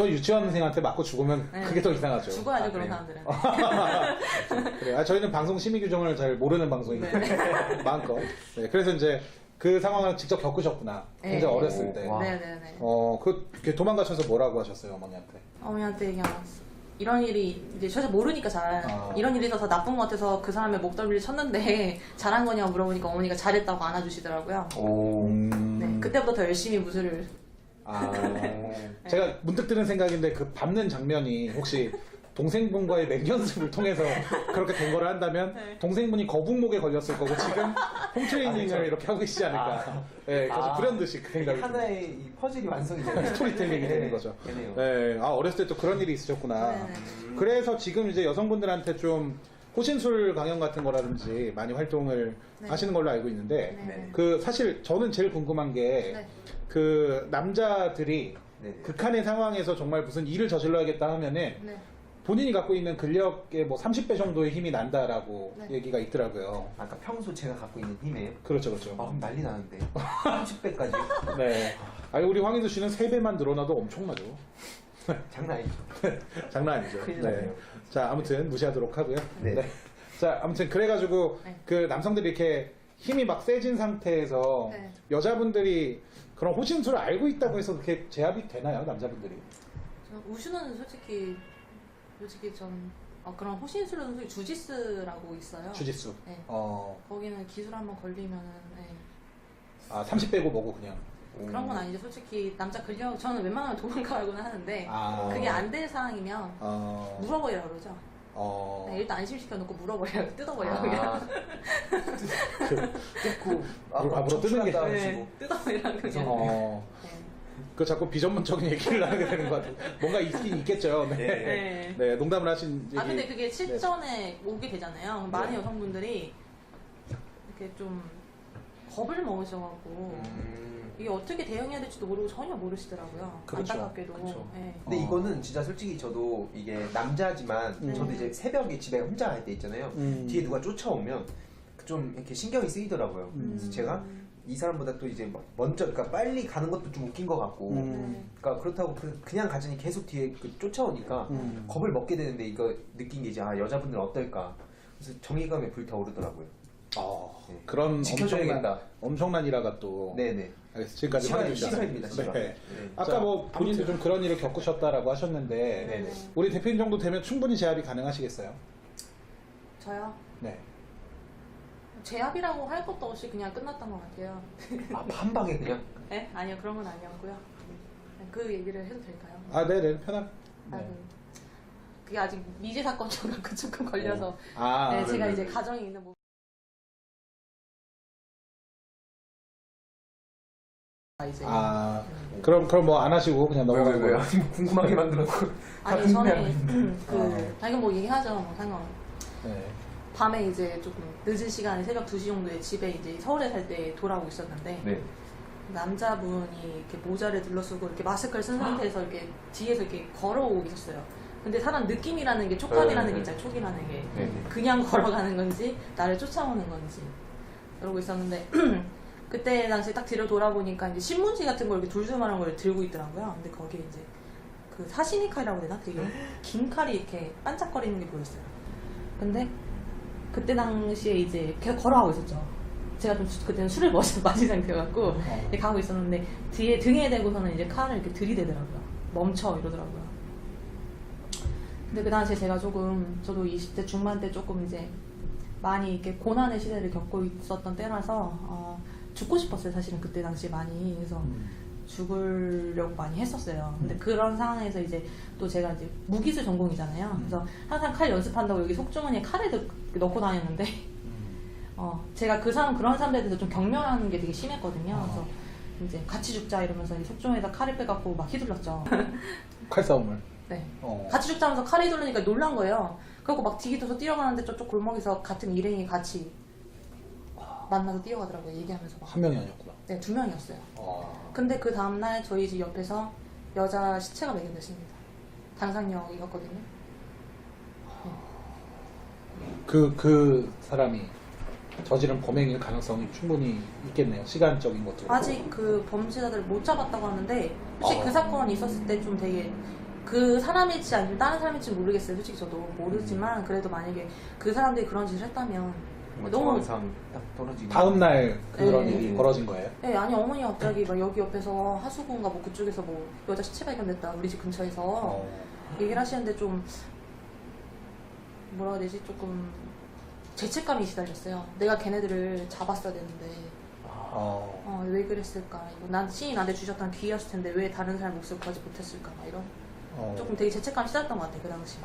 집에서 유치원생한테 맞고 죽으면 네. 그게 더 이상하죠. 죽어야죠, 그런 그래요? 사람들은. 그래. 저희는 방송 심의 규정을 잘 모르는 방송이기 네. 때문에 마음껏. 네, 그래서 이제 그 상황을 직접 겪으셨구나. 굉장히 네. 어렸을 때. 와. 네네네. 그 도망가셔서 뭐라고 하셨어요, 어머니한테? 어머니한테 그냥 이런 일이 이제 전혀 모르니까 잘 이런 일이 있어서 나쁜 것 같아서 그 사람의 목덜미를 쳤는데 잘한 거냐고 물어보니까 어머니가 잘했다고 안아주시더라고요. 오. 네, 그때부터 더 열심히 무술을. 아, 제가 문득 드는 생각인데 그 밟는 장면이 혹시 동생분과의 맹연습을 통해서 그렇게 된 거를 한다면 네. 동생분이 거북목에 걸렸을 거고 지금 홈트레이닝을 그렇죠. 이렇게 하고 계시지 않을까. 네, 그래서 불현듯이 그 생각이 듭니다. 하나의 이 퍼즐이 완성이 되는 스토리텔링이 되는 거죠. 되네요. 네, 어렸을 때 또 그런 일이 있으셨구나. 네네. 그래서 지금 이제 여성분들한테 좀 호신술 강연 같은 거라든지 많이 활동을 네. 하시는 걸로 알고 있는데, 네. 그 사실 저는 제일 궁금한 게, 네. 그 남자들이 네. 극한의 상황에서 정말 무슨 일을 저질러야겠다 하면은 네. 본인이 갖고 있는 근력의 뭐 30배 정도의 힘이 난다라고 네. 얘기가 있더라고요. 아까 평소 제가 갖고 있는 힘이에요. 그렇죠, 그렇죠. 아, 그럼 난리 나는데. 30배까지. 네. 아니, 우리 황인수 씨는 3배만 늘어나도 엄청나죠. 장난 아니죠. 장난 아니죠. 큰일 네. 나네요. 자, 아무튼 무시하도록 하고요. 네. 자, 아무튼 그래가지고 네. 그 남성들이 이렇게 힘이 막 세진 상태에서 네. 여자분들이 그런 호신술을 알고 있다고 해서 그렇게 제압이 되나요, 남자분들이? 우슈는 솔직히 전 그런 호신술은 솔직히 주짓수라고 있어요. 주짓수. 네. 거기는 기술 한번 걸리면은 네. 30 빼고 뭐고 그냥. 그런 건 아니죠. 솔직히 남자 근력 저는 웬만하면 도망가고는 하는데 아. 그게 안 될 상황이면 물어버리라고 그러죠. 네, 일단 안심시켜 놓고 물어버려요. 뜯어버려요. 그냥. 뜯고 물어 뜯는 게 네, 뜯어버리라고 그냥. 네. 그 자꾸 비전문적인 얘기를 하게 되는 것 같아요. 뭔가 있긴 있겠죠. 네. 네. 네, 농담을 하신 얘기. 근데 그게 실전에 오게 되잖아요. 그럼 많은 여성분들이 이렇게 좀 겁을 먹으셔갖고 이게 어떻게 대응해야 될지도 모르고 전혀 모르시더라고요. 그렇죠. 안타깝게도. 그렇죠. 네. 근데 이거는 진짜 솔직히 저도 이게 남자지만 저도 이제 새벽에 집에 혼자 할 때 있잖아요. 뒤에 누가 쫓아오면 좀 이렇게 신경이 쓰이더라고요. 그래서 제가 이 사람보다 또 이제 먼저, 그러니까 빨리 가는 것도 좀 웃긴 것 같고, 그러니까 그렇다고 그냥 가자니 계속 뒤에 쫓아오니까 겁을 먹게 되는데 이거 느낀 게 이제 여자분들은 어떨까. 그래서 정의감에 불타오르더라고요. 네. 그런 지켜줘야겠다. 엄청난 일화가 또. 네네. 알겠습니다. 지금까지 보내주셨습니다. 시사입니다, 시사. 네. 네. 아까 뭐 본인도 좀 그런 일을 겪으셨다라고 하셨는데, 네네. 우리 대표님 정도 되면 충분히 제압이 가능하시겠어요? 저요? 네. 제압이라고 할 것도 없이 그냥 끝났던 것 같아요. 한 방에 그냥. 네? 아니요, 그런 건 아니었고요. 그 얘기를 해도 될까요? 네네, 편하게. 아, 네. 네. 그게 아직 미제 사건처럼 조금 걸려서 네, 제가 네네. 이제 가정이 있는 이제 그럼 뭐 안 하시고 그냥 넘어가는 거예요? 궁금하게 만들었고. 아니 저는 이건 뭐 얘기하죠, 뭐 상관. 네. 밤에 이제 조금 늦은 시간에 새벽 2시 정도에 집에 이제 서울에 살 때 돌아오고 있었는데 네. 남자분이 이렇게 모자를 둘러쓰고 이렇게 마스크를 쓴 상태에서 이렇게 뒤에서 이렇게 걸어오고 계셨어요. 근데 사람 느낌이라는 게 촉감이라는 게 있잖아요. 촉이라는 게 그냥 걸어가는 건지 나를 쫓아오는 건지 그러고 있었는데 그때 당시 딱 뒤로 돌아보니까 이제 신문지 같은 걸 이렇게 둘둘말한 걸 들고 있더라고요. 근데 거기에 이제 그 사시미 칼이라고 해야 되나? 되게 긴 칼이 이렇게 반짝거리는 게 보였어요. 근데 그때 당시에 이제 계속 걸어가고 있었죠. 제가 좀 그때는 술을 마신 상태여갖고 가고 있었는데 뒤에 등에 대고서는 이제 칼을 이렇게 들이대더라고요. 멈춰 이러더라고요. 근데 그 당시에 제가 저도 20대 중반 때 조금 이제 많이 이렇게 고난의 시대를 겪고 있었던 때라서 죽고 싶었어요. 사실은 그때 당시에 많이. 그래서 죽으려고 많이 했었어요. 근데 그런 상황에서 이제 또 제가 이제 무기술 전공이잖아요. 그래서 항상 칼 연습한다고 여기 속주머니에 칼을 넣고 다녔는데 제가 그런 사람들에 대해서 좀 경멸하는 게 되게 심했거든요. 그래서 이제 같이 죽자 이러면서 속주머니에다 칼을 빼갖고 막 휘둘렀죠. 칼싸움을. 네. 같이 죽자면서 칼을 휘두르니까 놀란 거예요. 그리고 막 디기도서 뛰어가는데 저쪽 골목에서 같은 일행이 같이 만나서 뛰어가더라고요. 얘기하면서 막. 한 명이 아니었구나. 네, 2명이었어요. 근데 그 다음날 저희 집 옆에서 여자 시체가 발견됐습니다. 당상역이었거든요. 그 사람이 저지른 범행일 가능성이 충분히 있겠네요. 시간적인 것도. 아직 그 범죄자들을 못 잡았다고 하는데 혹시 그 사건이 있었을 때 좀 되게 그 사람일지 아니면 다른 사람일지 모르겠어요. 솔직히 저도 모르지만 그래도 만약에 그 사람들이 그런 짓을 했다면 너무 정황상 딱 떨어지고 다음 날 그런 네. 일이 벌어진 거예요? 네, 아니 어머니가 갑자기 막 여기 옆에서 하수구인가 뭐 그쪽에서 뭐 여자 시체 발견됐다 우리 집 근처에서 얘기를 하시는데 좀 뭐라 해야 되지 조금 죄책감이 시달렸어요. 내가 걔네들을 잡았어야 되는데 왜 그랬을까? 난 신이 나한테 주셨던 기회였을 텐데 왜 다른 사람 몫을 구하지 못했을까? 막 이런 조금 되게 죄책감이 시달렸던 것 같아요 그 당시.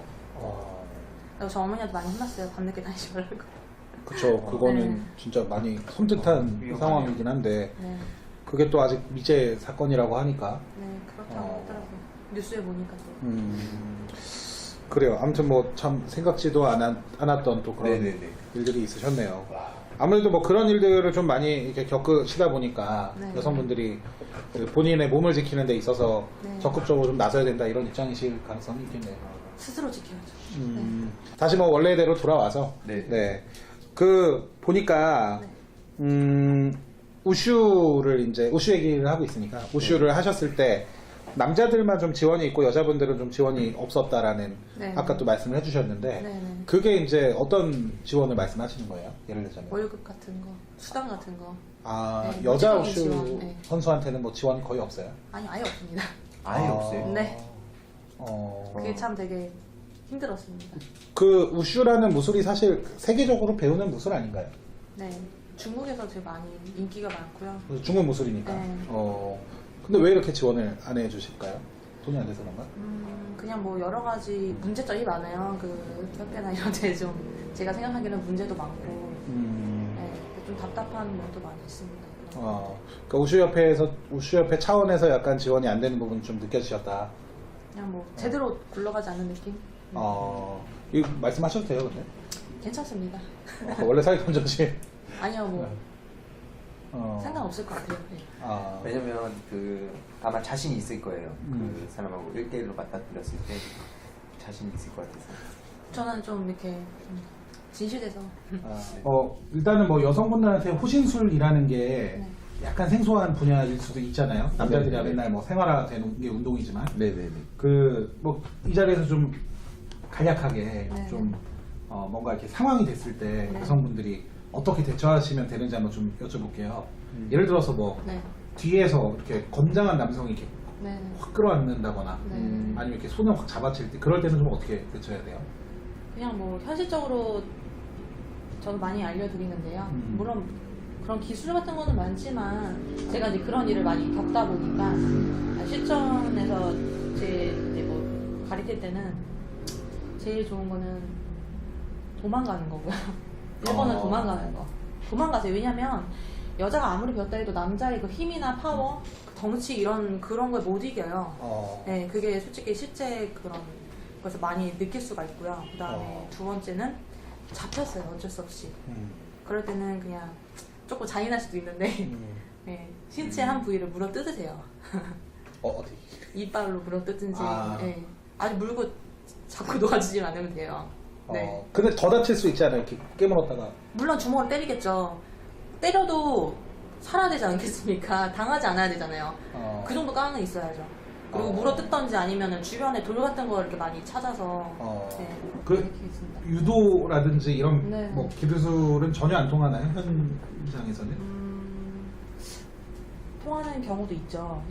그래서 저 어머니한테 많이 혼났어요. 밤늦게 다니지 말라고. 그쵸. 그거는 네. 진짜 많이 섬뜩한 위험하네요. 상황이긴 한데 네, 그게 또 아직 미제 사건이라고 하니까 네 그렇다고 하더라고요. 뉴스에 보니까 또. 그래요. 아무튼 뭐 참 생각지도 않았던 또 그런 네네네. 일들이 있으셨네요. 아무래도 뭐 그런 일들을 좀 많이 이렇게 겪으시다 보니까 네. 여성분들이 그 본인의 몸을 지키는 데 있어서 네. 적극적으로 좀 나서야 된다 이런 입장이실 가능성이 있겠네요. 스스로 지켜야죠. 다시 뭐 원래대로 돌아와서 네. 그 보니까 네. 우슈를 이제 우슈 얘기를 하고 있으니까 우슈를 하셨을 때 남자들만 좀 지원이 있고 여자분들은 좀 지원이 없었다라는 네. 아까 또 말씀을 해주셨는데 네. 그게 이제 어떤 지원을 말씀하시는 거예요? 예를 들자면 월급 같은 거, 수당 같은 거. 네, 네, 여자 물질적인 우슈 지원, 네. 선수한테는 뭐 지원이 거의 없어요? 아니 아예 없습니다. 아예 없어요. 네. 어, 그게 참 되게 힘들었습니다. 그 우슈라는 무술이 사실 세계적으로 배우는 무술 아닌가요? 네. 중국에서 되게 많이 인기가 많고요. 중국 무술이니까. 네. 근데 왜 이렇게 지원을 안 해주실까요? 돈이 안 돼서 그런가? 그냥 뭐 여러 가지 문제점이 많아요. 그 협회나 이런 데 좀 제가 생각하기에는 문제도 많고 네, 좀 답답한 면도 많이 있습니다. 그러니까 우슈협회 차원에서 약간 지원이 안 되는 부분 좀 느껴지셨다. 그냥 뭐 제대로 굴러가지 않는 느낌? 이거 말씀하셔도 돼요, 근데? 괜찮습니다. 원래 사기꾼 정신. 아니요, 뭐 상관없을 것 같아요. 네. 왜냐면 그 아마 자신이 있을 거예요. 그 사람하고 1대1로 맞닥뜨렸을 때 자신이 있을 것 같아서. 저는 좀 이렇게 진실돼서 일단은 뭐 여성분들한테 호신술이라는 게 네. 약간 생소한 분야일 수도 있잖아요. 남자들이야 네네. 맨날 뭐 생활화되는 게 운동이지만 네네네. 그 뭐 이 자리에서 좀 간략하게 네. 좀 뭔가 이렇게 상황이 됐을 때 네. 여성분들이 어떻게 대처하시면 되는지 한번 좀 여쭤볼게요. 예를 들어서 뭐 네. 뒤에서 이렇게 건장한 남성이 이렇게 네. 확 끌어안는다거나 네. 아니면 이렇게 손을 확 잡아칠 때 그럴 때는 좀 어떻게 대처해야 돼요? 그냥 뭐 현실적으로 저도 많이 알려드리는데요. 물론 그런 기술 같은 거는 많지만 제가 이제 그런 일을 많이 겪다 보니까 실전에서 이제 뭐 가르칠 때는 제일 좋은 거는 도망가는 거고요. 1번은 도망가는 거. 도망가세요. 왜냐면 여자가 아무리 배웠다 해도 남자의 그 힘이나 파워, 그 덩치 그런 걸 못 이겨요. 네, 그게 솔직히 실제 그런 거에서 많이 느낄 수가 있고요. 그 다음에 두 번째는 잡혔어요. 어쩔 수 없이. 그럴 때는 그냥 조금 잔인할 수도 있는데 네, 신체 한 부위를 물어 뜯으세요. 어떻게? 이빨로 물어 뜯든지 네, 아주 물고 자꾸 놓아주지 않으면 돼요. 네. 근데 더 다칠 수 있잖아요. 이렇게 깨물었다가. 물론 주먹을 때리겠죠. 때려도 살아야 되지 않겠습니까? 당하지 않아야 되잖아요. 그 정도 깡은 있어야죠. 그리고 물어 뜯던지 아니면 주변에 돌 같은 거 이렇게 많이 찾아서 네, 그 이렇게 있습니다. 유도라든지 이런 네. 뭐 기술은 전혀 안 통하나요? 현장에서는? 통하는 경우도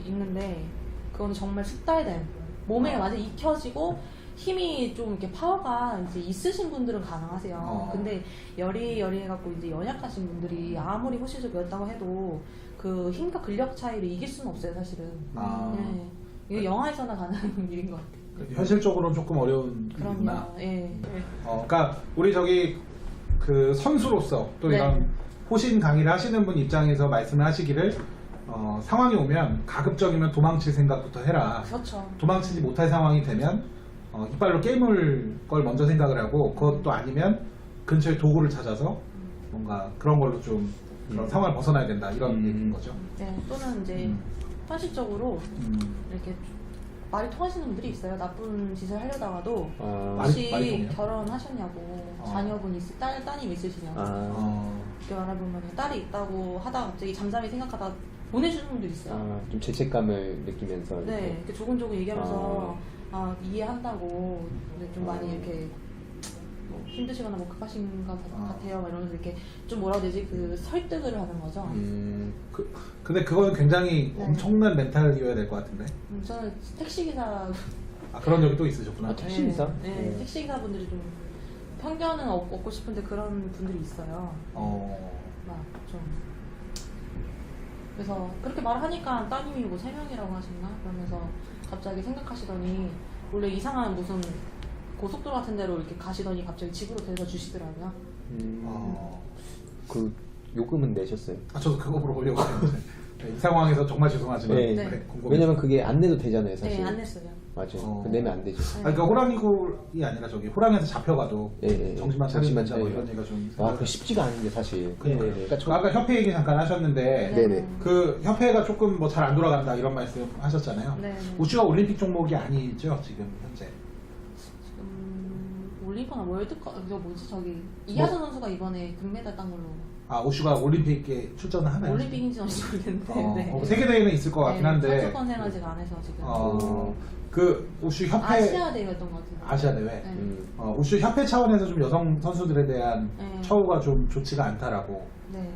있는데 그건 정말 숙달된 몸에 완전 익혀지고 힘이 좀 이렇게 파워가 이제 있으신 분들은 가능하세요. 근데 여리여리해갖고 이제 연약하신 분들이 아무리 호신술 배웠다고 해도 그 힘과 근력 차이를 이길 수는 없어요, 사실은. 네. 이거 영화에서나 가능한 일인 것 같아요. 현실적으로는 조금 어려운 일이구나. 그럼요. 예. 그러니까 우리 저기 그 선수로서 또 네. 이런 호신 강의를 하시는 분 입장에서 말씀을 하시기를 상황이 오면 가급적이면 도망칠 생각부터 해라. 그렇죠. 도망치지 못할 상황이 되면 이빨로 깨물 걸 먼저 생각을 하고 그것도 아니면 근처에 도구를 찾아서 뭔가 그런 걸로 좀 그런 상황을 벗어나야 된다 이런 얘기인 거죠. 네. 또는 이제 현실적으로 이렇게 말이 통하시는 분들이 있어요. 나쁜 짓을 하려다가도 혹시 말이 통해요? 결혼하셨냐고 자녀분 따님 있으시냐고 이렇게 말해보면 딸이 있다고 하다가 갑자기 잠잠히 생각하다 보내주는 분들이 있어요. 좀 죄책감을 느끼면서 네, 이렇게 조근조근 얘기하면서 이해한다고 근데 좀 많이 이렇게 뭐 힘드시거나 뭐 급하신 것 같아요. 막 이러면서 이렇게 좀 뭐라 해야 되지? 그 설득을 하는 거죠. 근데 그거는 굉장히 네. 엄청난 멘탈이어야 될 것 같은데. 저는 택시기사 그런 적이 또 있으셨구나. 택시기사? 네, 택시기사분들이 좀 편견은 얻고 싶은데 그런 분들이 있어요. 막 좀 그래서 그렇게 말을 하니까 따님이 뭐 3명이라고 하셨나? 그러면서 갑자기 생각하시더니 원래 이상한 무슨 고속도로 같은 데로 이렇게 가시더니 갑자기 집으로 데려다 주시더라고요. 그 요금은 내셨어요? 저도 그거 물어보려고 했는데 이 상황에서 정말 죄송하지만 네. 궁금해서. 왜냐면 그게 안 내도 되잖아요, 사실. 네, 안 냈어요. 맞아요. 내면 안 되죠. 그러니까 호랑이굴이 아니라 저기 호랑이에서 잡혀가도 예, 예. 정신만 정신만 차리자 뭐 차리고. 이런 얘기가 좀. 와, 그거 쉽지가 않은데 사실. 그러니까 저- 아까 협회 얘기 잠깐 하셨는데 네네. 그 협회가 조금 뭐 잘 안 돌아간다 이런 말씀 하셨잖아요. 네. 우슈가 올림픽 종목이 아니죠 지금 현재. 올림픽이나 월드컵 그거 뭐지 저기 이하선 선수가 이번에 금메달 딴 걸로 우슈가 올림픽에 출전을 하나요? 올림픽인지는 모르겠는데 네. 세계 대회는 있을 것 같긴 한데. 선수권 생활제가 안 해서 지금 그 우슈 협회 아시아 대회였던 것 같은데. 아시아 대회. 네. 우슈 협회 차원에서 좀 여성 선수들에 대한 네. 처우가 좀 좋지가 않다라고. 네.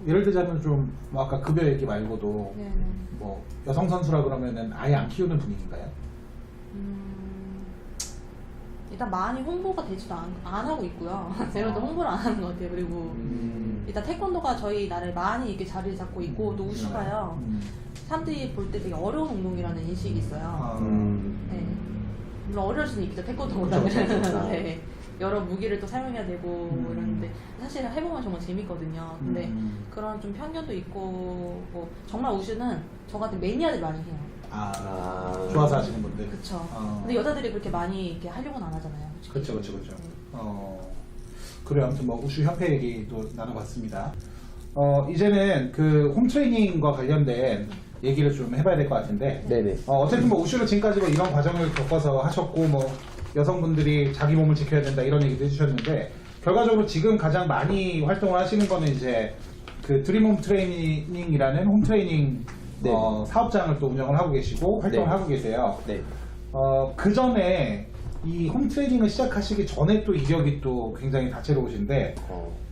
예를 들자면 좀 뭐 아까 급여 얘기 말고도 네. 뭐 여성 선수라 그러면은 아예 안 키우는 분위기인가요? 일단 많이 홍보가 되지도 안 하고 있고요. 제가 또 홍보를 안 하는 것 같아요. 그리고 일단 태권도가 저희 나라에 많이 이렇게 자리를 잡고 있고 또 우슈가요. 사람들이 볼 때 되게 어려운 운동이라는 인식이 있어요. 네. 물론 어려울 수는 있겠죠. 태권도보다는. 네. 여러 무기를 또 사용해야 되고 뭐 이러는데 사실 해보면 정말 재밌거든요. 근데 그런 좀 편견도 있고 뭐 정말 우슈는 저 같은 매니아들 많이 해요. 좋아서 하시는 분들. 그쵸. 근데 여자들이 그렇게 많이 이렇게 하려고는 안 하잖아요. 솔직히. 그렇죠. 네. 그래 아무튼 뭐 우슈 협회 얘기도 나눠봤습니다. 이제는 그 홈트레이닝과 관련된 얘기를 좀 해봐야 될 것 같은데. 네네. 어쨌든 뭐 우슈를 지금까지 뭐 이런 과정을 겪어서 하셨고 뭐 여성분들이 자기 몸을 지켜야 된다 이런 얘기도 해주셨는데 결과적으로 지금 가장 많이 활동을 하시는 거는 이제 그 드림 홈 트레이닝이라는 홈 트레이닝 네. 사업장을 또 운영을 하고 계시고 활동을 네. 하고 계세요. 네. 그 전에 이 홈 트레이닝을 시작하시기 전에 또 이력이 또 굉장히 다채로우신데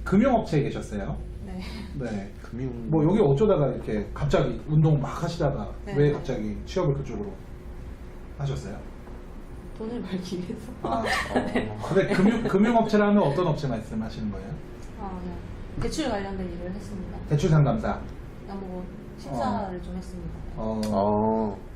금융업체에 계셨어요. 네. 네. 금융. 뭐 여기 어쩌다가 이렇게 갑자기 운동 막 하시다가 네. 왜 갑자기 취업을 그쪽으로 하셨어요? 돈을 벌기 위해서. 근데 금융업체라면 어떤 업체 말씀하시는 거예요? 네. 대출 관련된 일을 했습니다. 대출 상담사. 그냥 뭐 심사를 좀 했습니다.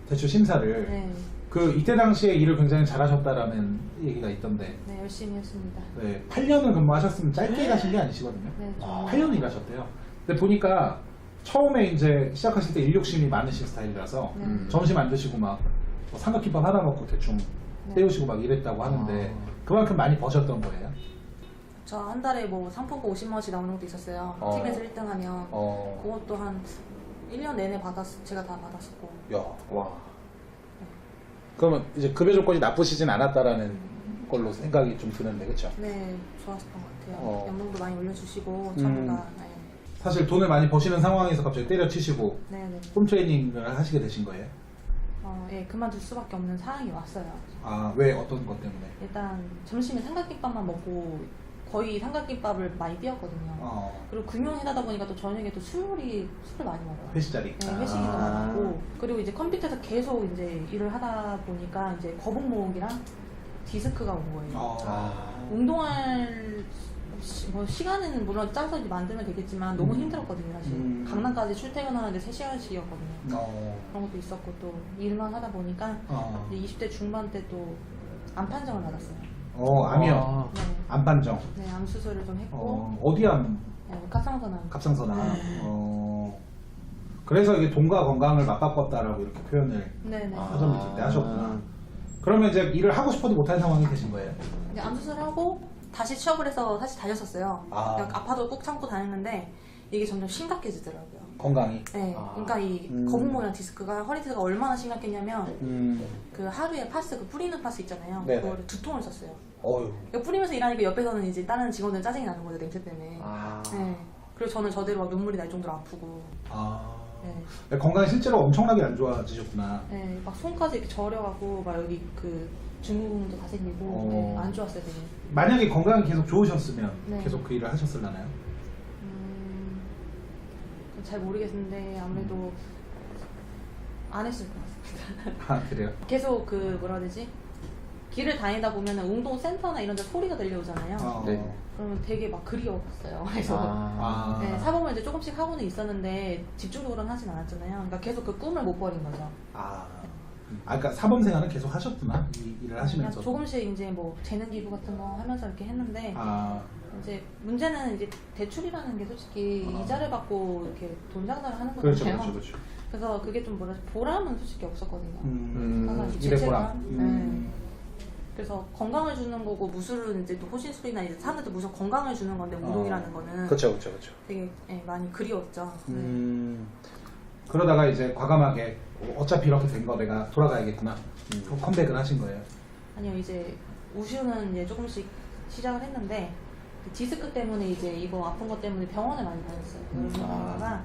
대출 심사를. 네. 그 이때 당시에 일을 굉장히 잘하셨다라는 얘기가 있던데. 네, 열심히 했습니다. 네, 8년을 근무하셨으면 짧게 가신 게 아니시거든요. 네, 좀 8년을 일하셨대요. 근데 보니까 처음에 이제 시작하실 때 일 욕심이 많으신 스타일이라서 네. 점심 안 드시고 막뭐 삼각김밥 하나 먹고 대충 네. 때우시고 막 이랬다고 하는데 그만큼 많이 버셨던 거예요. 저 한 달에 뭐 상품권 50만 원씩 나오는 것도 있었어요. 팀에서 1등하면 그것도 한 1년 내내 제가 다 받았었고. 야, 와. 그러면 이제 급여 조건이 나쁘시진 않았다라는 걸로 생각이 좀 드는데, 그렇죠? 네, 좋았었던 것 같아요. 연봉도 많이 올려주시고 음. 전부 다. 네. 사실 돈을 많이 버시는 상황에서 갑자기 때려치시고 네, 네. 홈 트레이닝을 하시게 되신 거예요? 예, 그만둘 수밖에 없는 상황이 왔어요. 왜 어떤 것 때문에? 일단 점심에 삼각김밥만 먹고 거의 삼각김밥을 많이 뛰었거든요. 그리고 금융회사다 보니까 또 저녁에 또 술을 많이 먹어요. 회식 자리. 네, 회식이 더 많았고 그리고 이제 컴퓨터에서 계속 이제 일을 하다 보니까 이제 거북 모음이랑 디스크가 온 거예요. 운동할 뭐 시간에는 물론 짜서 이제 만들면 되겠지만 너무 힘들었거든요 사실. 강남까지 출퇴근하는데 3시간씩이었거든요. 그런 것도 있었고 또 일만 하다 보니까 이제 20대 중반 때 또 암 판정을 받았어요. 암이요? 네. 암 판정. 네, 암 수술을 좀 했고 어디 암? 네, 갑상선암. 갑상선암. 그래서 이게 돈과 건강을 맞바꿨다라고 이렇게 표현을 네네. 하셨을 때 하셨구나. 그러면 이제 일을 하고 싶어도 못하는 상황이 되신 거예요? 이제 암 수술하고 다시 취업을 해서 다시 다녔었어요. 그냥 아파도 꾹 참고 다녔는데 이게 점점 심각해지더라고요. 건강이? 네, 그러니까 이 거북목이랑 디스크가 허리 디스크가 얼마나 심각했냐면 그 하루에 파스, 그 뿌리는 파스 있잖아요. 네네. 그거를 2통을 썼어요. 어휴. 이거 뿌리면서 일하니까 옆에서는 이제 다른 직원들 짜증이 나는 거죠, 냄새 때문에. 네. 그리고 저는 저대로 막 눈물이 날 정도로 아프고. 네. 건강이 실제로 엄청나게 안 좋아지셨구나. 네, 막 손까지 이렇게 저려가고 막 여기 그 중후군도 다 생기고 네, 안 좋았어요 되게. 만약에 건강이 계속 좋으셨으면 네. 계속 그 일을 하셨을라나요? 그건 잘 모르겠는데 아무래도 안 했을 것 같습니다. 아 그래요? 계속 그 뭐라 해야 되지? 길을 다니다 보면은 운동센터나 이런 데 소리가 들려오잖아요. 네. 그러면 되게 막 그리웠어요. 그래서 아. 네, 사범을 이제 조금씩 하고는 있었는데 집중적으로는 하진 않았잖아요. 그러니까 계속 그 꿈을 못 버린 거죠. 아, 그러니까 사범 생활은 계속 하셨구나. 이 일을 그냥 하시면서. 조금씩 이제 뭐 재능 기부 같은 거 하면서 이렇게 했는데 아, 이제 문제는 이제 대출이라는 게 솔직히 이자를 받고 이렇게 돈 장사를 하는 그렇죠, 거잖아요. 그렇죠, 그렇죠. 그래서 그게 좀 뭐라 보람은 솔직히 없었거든요. 항상 이 일의 죄책감. 보람. 네. 그래서 건강을 주는 거고 무술은 이제 또 호신술이나 이제 사람들도 무슨 건강을 주는 건데 운동이라는 거는 그렇죠, 그렇죠, 그렇죠. 되게 많이 그리웠죠. 그러다가 이제 과감하게 어차피 이렇게 된 거 내가 돌아가야겠구나. 컴백을 하신 거예요. 아니요 이제 우슈는 이제 조금씩 시작을 했는데 그 디스크 때문에 이제 이거 아픈 것 때문에 병원을 많이 다녔어요. 그러다가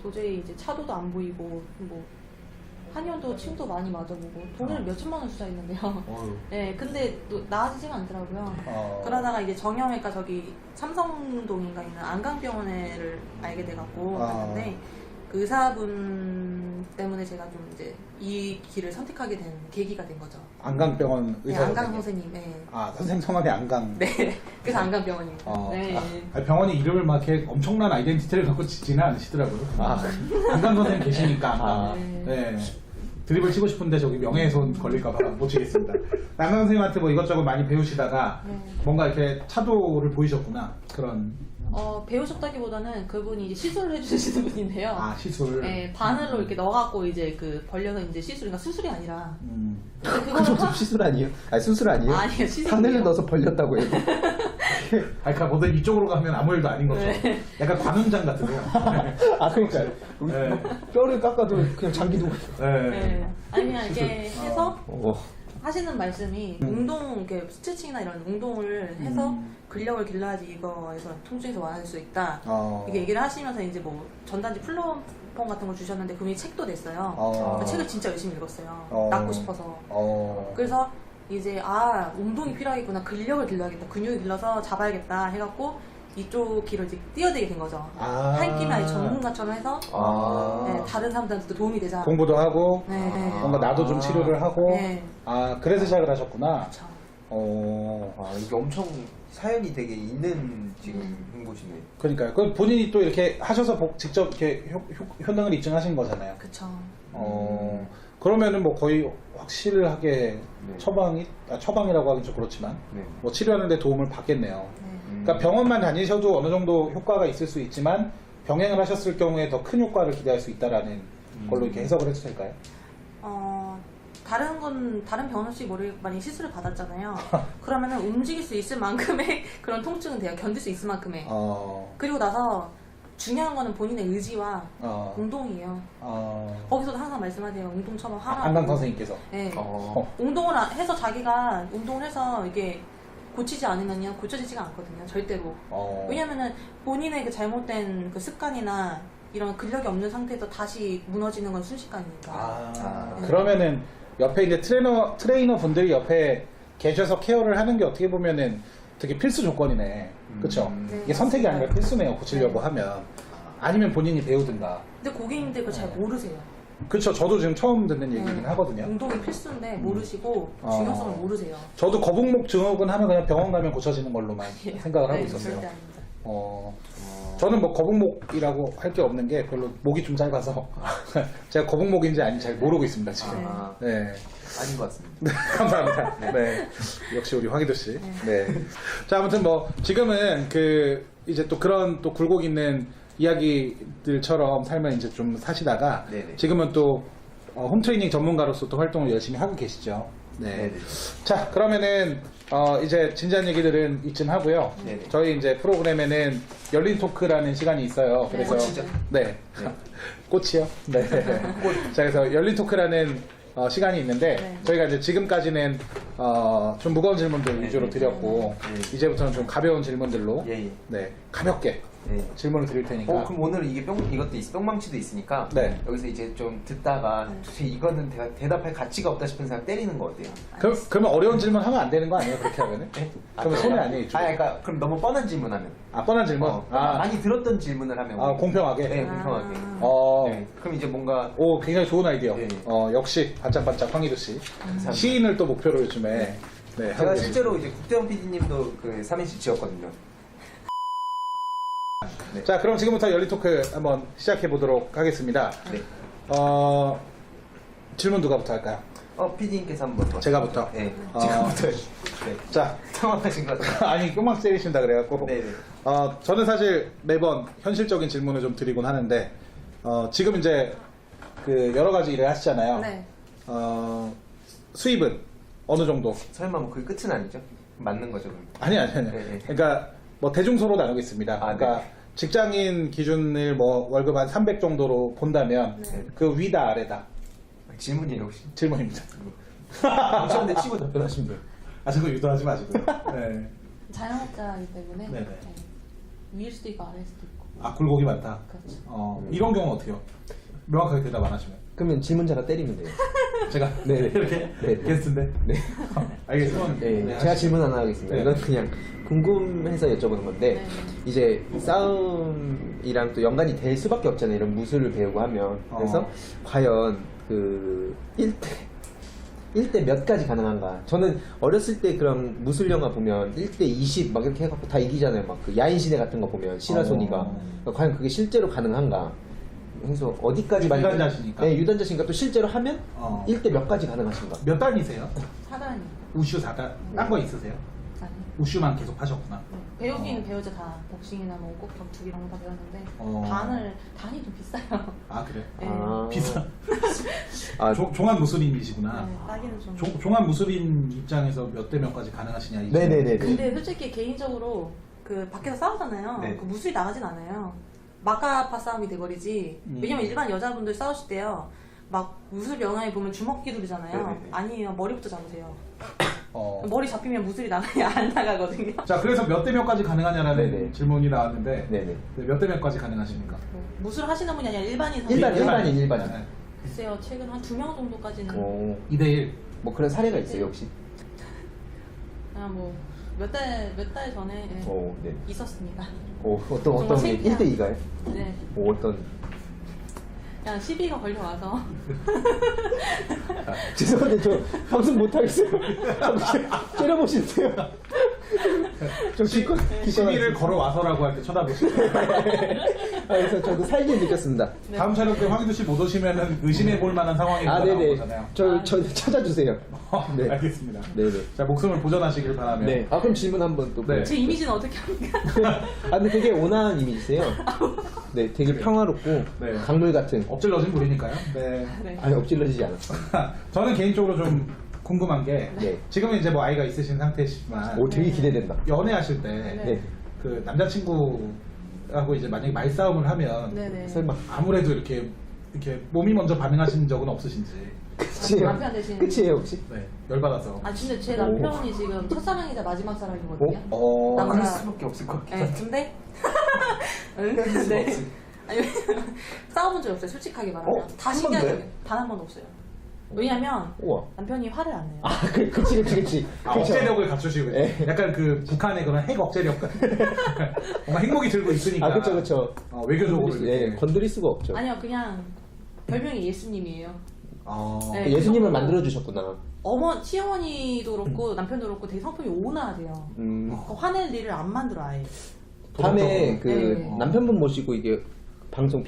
도저히 이제 차도도 안 보이고 뭐 한의원도 침도 많이 맞아보고 돈을 몇 천만 원 투자했는데요. 네, 근데 또 나아지지가 않더라고요. 그러다가 이제 정형외과 저기 삼성동인가 있는 안강병원을 알게 돼갖고 갔는데 그 의사분 때문에 제가 좀 이제 이 길을 선택하게 된 계기가 된 거죠. 안강병원 네, 의사 안강 선생님. 네. 아, 선생님 성함이 안강. 네, 그래서 안강병원입니다. 네. 아, 병원이 이름을 막 이렇게 엄청난 아이덴티티를 갖고 짓지는 않으시더라고요. 안강 선생님 계시니까 안강. 네. 드립을 치고 싶은데 저기 명예훼손 걸릴까봐 못 치겠습니다. 안강 선생님한테 뭐 이것저것 많이 배우시다가 뭔가 이렇게 차도를 보이셨구나. 그런. 배우셨다기보다는 그분이 이제 시술을 해주시는 분인데요. 아, 시술. 네, 바늘로 이렇게 넣어갖고 이제 그 벌려서 이제 시술, 그러니까 수술이 아니라. 그건 좀 시술 아니에요? 아니 수술 아니에요? 아니요, 시술이에요. 바늘을 넣어서 벌렸다고 해요. 그러니까 뭐든 이쪽으로 가면 아무 일도 아닌 거죠. 약간 관훈장 같은 거. 아 그러니까요. 네. 뼈를 깎아도 그냥 장기도. 네. 아니 그냥 이렇게 해서 어. 하시는 말씀이 운동, 이렇게 스트레칭이나 이런 운동을 해서 근력을 길러야지 이거에서 통증에서 완화할 수 있다. 이게 얘기를 하시면서 이제 뭐 전단지 플로펌 같은 걸 주셨는데 그분이 책도 냈어요. 책을 진짜 열심히 읽었어요. 낫고 싶어서. 그래서 이제 운동이 필요하겠구나. 근력을 길러야겠다. 근육을 길러서 잡아야겠다 해갖고 이쪽 길을 이제 뛰어들게 된 거죠. 한 끼면 아예 전문가처럼 해서 네, 다른 사람들한테도 도움이 되자. 공부도 하고 네. 뭔가 나도 좀 치료를 하고. 네. 아, 그래서 시작을 하셨구나. 그렇죠. 이게 엄청 사연이 되게 있는 지금 행보시네요. 그러니까요. 그 본인이 또 이렇게 하셔서 직접 이렇게 효능을 입증하신 거잖아요. 그쵸. 그러면은 뭐 거의 확실하게 네. 처방이라고 하긴 좀 그렇지만 네. 뭐 치료하는 데 도움을 받겠네요. 네. 그러니까 병원만 다니셔도 어느 정도 효과가 있을 수 있지만 병행을 하셨을 경우에 더 큰 효과를 기대할 수 있다라는 걸로 이렇게 해석을 해도 될까요? 다른 병원 혹시 많이 시술을 받았잖아요. 그러면은 움직일 수 있을 만큼의 그런 통증은 돼요. 견딜 수 있을 만큼의. 그리고 나서 중요한 거는 본인의 의지와 운동이에요. 거기서도 항상 말씀하세요. 운동 처럼 하라고. 안강 선생님께서. 네. 운동을 해서 자기가 운동을 해서 이게 고치지 않으면요 고쳐지지가 않거든요. 절대로. 왜냐면은 본인의 그 잘못된 그 습관이나 이런 근력이 없는 상태에서 다시 무너지는 건 순식간이니까. 네. 그러면은 옆에 이제 트레이너 분들이 옆에 계셔서 케어를 하는 게 어떻게 보면은 되게 필수 조건이네. 그쵸? 네, 이게 선택이 아니라 필수네요. 고치려고 네. 하면. 아니면 본인이 배우든가. 근데 고객님들 그걸 잘 모르세요. 그쵸. 저도 지금 처음 듣는 얘기긴 하거든요. 운동이 필수인데 모르시고 중요성을 모르세요. 저도 거북목 증후군 하면 그냥 병원 가면 고쳐지는 걸로만 생각을 하고 있었어요. 절대 아닙니다. 저는 뭐 거북목이라고 할 게 없는 게 별로 목이 좀 짧아서 제가 거북목인지 아닌지 잘 모르고 있습니다 지금. 네. 아닌 것 같습니다. 네, 감사합니다. 네. 역시 우리 황희도 씨. 네. 자, 아무튼 뭐 지금은 이제 또 그런 또 굴곡 있는 이야기들처럼 삶을 이제 좀 사시다가 네네. 지금은 또 홈트레이닝 전문가로서 또 활동을 열심히 하고 계시죠. 네. 네네. 자, 그러면은 이제 진지한 얘기들은 이쯤 하고요. 네네. 저희 이제 프로그램에는 열린 토크라는 시간이 있어요. 그래서 꽃이죠? 네. 꽃이요? 네. 자, 그래서 열린 토크라는 시간이 있는데 네. 저희가 이제 지금까지는 좀 무거운 질문들 위주로 드렸고 네. 이제부터는 좀 가벼운 질문들로 예. 네, 가볍게 네. 질문을 드릴 테니까. 그럼 오늘 이게 이것도 뿅망치도 있으니까 네. 여기서 이제 좀 듣다가 도대체 이거는 대답할 가치가 없다 싶은 사람 때리는 거 어때요? 그러면 어려운 질문 하면 안 되는 거 아니에요? 그렇게 하면은? 네? 그러면 손해 아니에요, 이쪽에? 그러니까 그럼 너무 뻔한 질문하면. 뻔한 질문? 많이 들었던 질문을 하면. 공평하게? 네, 공평하게. 네, 그럼 이제 뭔가 오, 굉장히 좋은 아이디어. 네. 역시 반짝반짝 황희도 씨. 시인을 또 목표로 요즘에 네, 하고 제가 계십니다. 실제로 이제 국대원 PD님도 그 삼행시 지었거든요. 네. 자, 그럼 지금부터 열린 토크 한번 시작해 보도록 하겠습니다. 네. 질문 누가부터 할까요? PD님께서 한번. 제가부터? 네. 어. 제가부터. 네. 자, 당황하신 것 같아요. 아니 뿅망 때리신다 그래갖고. 네네. 저는 사실 매번 현실적인 질문을 좀 드리곤 하는데 지금 이제 그 여러 가지 일을 하시잖아요. 네. 수입은 어느 정도? 설마 뭐 그 끝은 아니죠? 맞는 거죠, 그럼. 아니. 네. 그러니까 뭐 대중소로 나누겠습니다. 그러니까 네. 직장인 기준을 뭐 월급 한 300 정도로 본다면 네. 그 위다 아래다 질문이에요, 혹시? 질문입니다. 잠시만요, 치고 답변하시면 돼요. 그거 유도하지 마시고. 네. 자영업자이기 때문에 네네. 네. 위일 수도 있고 아래일 수도 있고. 굴곡이 많다. 그렇죠. 이런 경우는 어떻게요? 명확하게 대답 안 하시면. 그러면 질문자가 때리면 돼요. 제가 네. 이렇게 네. 게스트인데. 네. 알겠습니다. 네, 제가 질문 하나 하겠습니다. 네. 이건 그냥 궁금해서 여쭤보는 건데 네. 이제 싸움이랑 또 연관이 될 수밖에 없잖아요. 이런 무술을 배우고 하면. 그래서 과연 그 1대 몇 가지 가능한가? 저는 어렸을 때 그런 무술 영화 보면 1대 20 막 이렇게 해갖고 다 이기잖아요. 막 그 야인시대 같은 거 보면 신화소니가 그러니까 과연 그게 실제로 가능한가? 그래서 어디까지 만약에- 유단자시니까. 네, 유단자시니까 또 실제로 하면 어. 1대 몇 가지 가능하신가? 몇 단이세요? 사단이 우슈 4단. 딴 거 있으세요? 아니. 우슈만 계속 하셨구나. 네. 배우긴 배우죠 다 복싱이나 뭐 꼭격투기 이런 거 다 배웠는데 단이 좀 비싸요. 아, 그래? 네. 아. 비싸. 아, 종합 무술인이시구나. 네, 따기는 좀. 종합 무술인 입장에서 몇 대 몇까지 가능하시냐 이죠? 네네네. 근데 솔직히 개인적으로 그 밖에서 싸우잖아요. 네. 그 무술이 나가진 않아요. 막가파 싸움이 돼버리지. 왜냐면 일반 여자분들 싸우실 때요. 막 무술 영화에 보면 주먹 휘두르잖아요. 네네네. 아니에요. 머리부터 잡으세요. 어. 머리 잡히면 무술이 나가야 안 나가거든요. 자, 그래서 몇 대 몇까지 가능하냐라는 네네. 질문이 나왔는데 네네. 몇 대 몇까지 가능하십니까? 무술 하시는 분이 아니라 일반인 일반인. 네. 글쎄요. 최근 한 2명 정도까지는 오, 2대1. 뭐 그런 사례가 있어요 혹시? 그냥 뭐 몇 달 전에 네, 오, 네. 있었습니다. 오, 어떤 정말 게 창피한. 1대 2가요? 네. 오, 어떤 그냥 시비가 걸려와서 죄송한데 저 방송 못 하겠어요. 째려보시세요. 좀 시비를 걸어와서라고 할 때 쳐다보시고 그래서 저도 살게 느꼈습니다. 네. 다음 촬영 때 황희도 씨 못 오시면 의심해 볼 만한 상황이 아, 나온 네네. 거잖아요. 저 찾아주세요. 네. 알겠습니다. 네네. 자, 목숨을 보존하시길 바라며. 네. 아 그럼 질문 한번 또. 네. 제 이미지는 어떻게 합니까? 아 근데 되게 온화한 이미지세요. 네, 되게 그래요. 평화롭고 네. 강물 같은. 엎질러진 물이니까요. 네. 네. 아니 엎질러지지 않았어. 저는 개인적으로 좀 궁금한 게 네. 지금은 이제 뭐 아이가 있으신 상태시지만 오, 되게 기대된다. 연애하실 때 네. 그 남자친구하고 이제 만약에 말싸움을 하면 네네. 설마. 아무래도 이렇게 몸이 먼저 반응하신 적은 없으신지. 끝이에요. 남편 대신- 끝이에요 혹시? 네. 열받아서. 아 근데 제 남편이 지금 첫사랑이자 마지막 사랑이거든요. 어. 그럴 수밖에 없을 것 같긴 네, 한데. 근데 헤어질 수가 네. 없지. 아니 싸워본 적이 없어요. 솔직하게 말하면 다 한 신기하게 번도요? 단 한 번도 없어요. 왜냐면 우와. 남편이 화를 안 내요. 아, 그치. 억제력을 갖추시고 네. 약간 그 북한의 그런 핵 억제력 같은 뭔가 핵무기 들고 있으니까 아, 그쵸. 외교적으로 건드릴, 이렇게. 네, 건드릴 수가 없죠. 아니요, 그냥 별명이 예수님이에요. 네. 예수님을 만들어 주셨구나. 시어머니도 그렇고 남편도 그렇고 되게 성품이 온화하대요. 그러니까 화낼 일을 안 만들어 아예. 다음에 그 네. 남편분 모시고 이게 방송